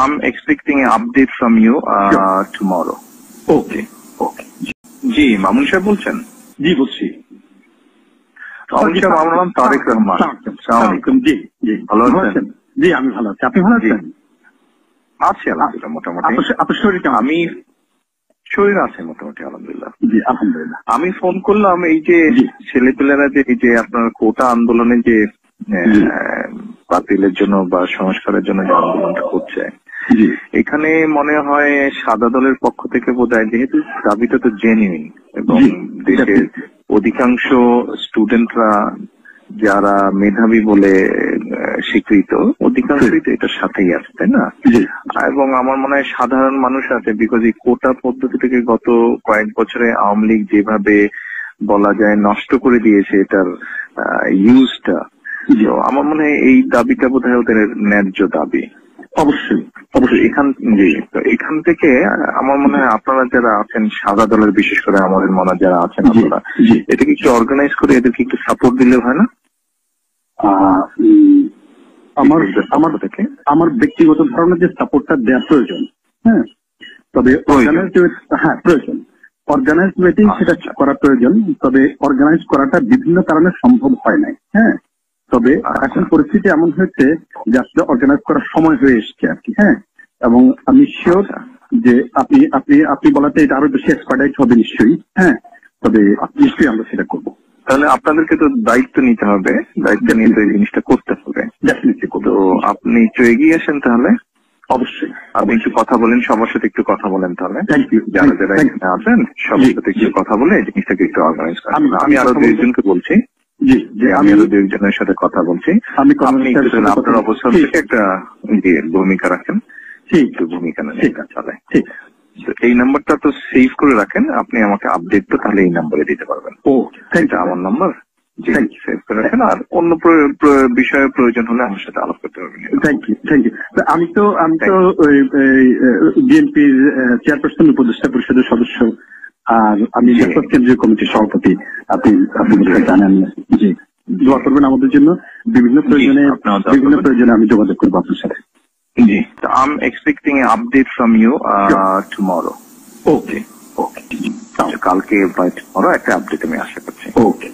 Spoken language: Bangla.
I'm expecting an update from you tomorrow. Okay. জি মামুন সাহেব বলছেন? জি বলছি। মামুন সাহেব, আমার নাম তারেক রহমান। জি জি, ভালো আছেন? জি আমি ভালো আছি, আপনি ভালো আছেন? আছি আলহামদুলিল্লাহ মোটামুটি। আপনার শরীর কেমন? আমি শরীর আছে মোটামুটি আলহামদুলিল্লাহ। জি আলহামদুলিল্লাহ। আমি ফোন করলাম এই যে ছেলেপেলেরা যে এই যে আপনার কোটা আন্দোলনে যে বাতিলের জন্য বা সংস্কারের জন্য যে আন্দোলনটা করছে, এখানে মনে হয় সাদা দলের পক্ষ থেকে বোধহয়, যেহেতু দাবিটা তো জেনুইন এবং দেশের অধিকাংশ স্টুডেন্টরা যারা মেধাবী বলে স্বীকৃত, অধিকাংশই তো এটার সাথেই আছে, তাই না? এবং আমার মনে হয় সাধারণ মানুষ আছে, বিকজ এই কোটা পদ্ধতি থেকে গত কয়েক বছরে আওয়ামী লীগ যেভাবে বলা যায় নষ্ট করে দিয়েছে এটার ইউজটা, আমার মনে হয় এই দাবিটা বোধহয় ওদের ন্যায্য দাবি। অবশ্যই এখান থেকে আমার মনে হয় আপনারা যারা আছেন সাদা দলের, বিশেষ করে আমাদের মনে যারা আছেন আপনারা, এটাকে একটু অর্গানাইজ করে এদেরকে একটু সাপোর্ট দিলে হয় না? আমার ব্যক্তিগত ধারণা যে সাপোর্টটা দেওয়া প্রয়োজন, হ্যাঁ, তবে প্রয়োজন অর্গানাইজ ওয়েতে সেটা করা প্রয়োজন, তবে অর্গানাইজ করাটা বিভিন্ন কারণে সম্ভব হয় নাই। হ্যাঁ, তবে এখন পরিস্থিতি এমন হয়েছে যে আসলে অর্গানাইজ করার সময় হয়ে এসছে আর কি। হ্যাঁ, এবং আমি শিওর যে আপনি বলাতে এটা আরো বেশি এক্সপার্টাইজ হবে নিশ্চয়ই। হ্যাঁ, তবে নিশ্চয়ই আমরা সেটা করবো। তাহলে আপনাদেরকে তো দায়িত্ব নিতে হবে, দায়িত্ব নিয়ে তো এই জিনিসটা করতে হবে। তো আপনি একটু এগিয়ে আসেন তাহলে। অবশ্যই আপনি একটু কথা বলেন, সবার সাথে একটু কথা বলেন তাহলে, থ্যাংক ইউ। যারা যারা এখানে আছেন সবার সাথে একটু কথা বলে জিনিসটাকে একটু অর্গানাইজ করেন। আমি আরো দুইজনকে বলছি, আমি আরো দুইজনের সাথে কথা বলছি। আপনি আপনার অবস্থান থেকে একটা ভূমিকা রাখেন, একটু ভূমিকা নেন, চলে। এই নাম্বারটা তো সেভ করে রাখেন, আপনি আমাকে আপডেট তো তাহলে এই নাম্বারে দিতে পারবেন। এটা আমার নাম্বার, সেভ করে রাখেন। আর অন্য বিষয়ে প্রয়োজন হলে আমার সাথে আলাপ করতে পারবেন। Thank you. আমি তো বিএনপির চেয়ারপারসন, উপদেষ্টা পরিষদের সদস্য, আর আমি কেন্দ্রীয় কমিটির সভাপতি। আপনি জানেন। জি, দোয়া করবেন আমাদের জন্য। বিভিন্ন প্রয়োজনে আমি যোগাযোগ করবো আপনার সাথে। জি, I'm expecting an update from you tomorrow. Okay. কালকে বা tomorrow একটা আপডেট আমি আশা করছি। Okay.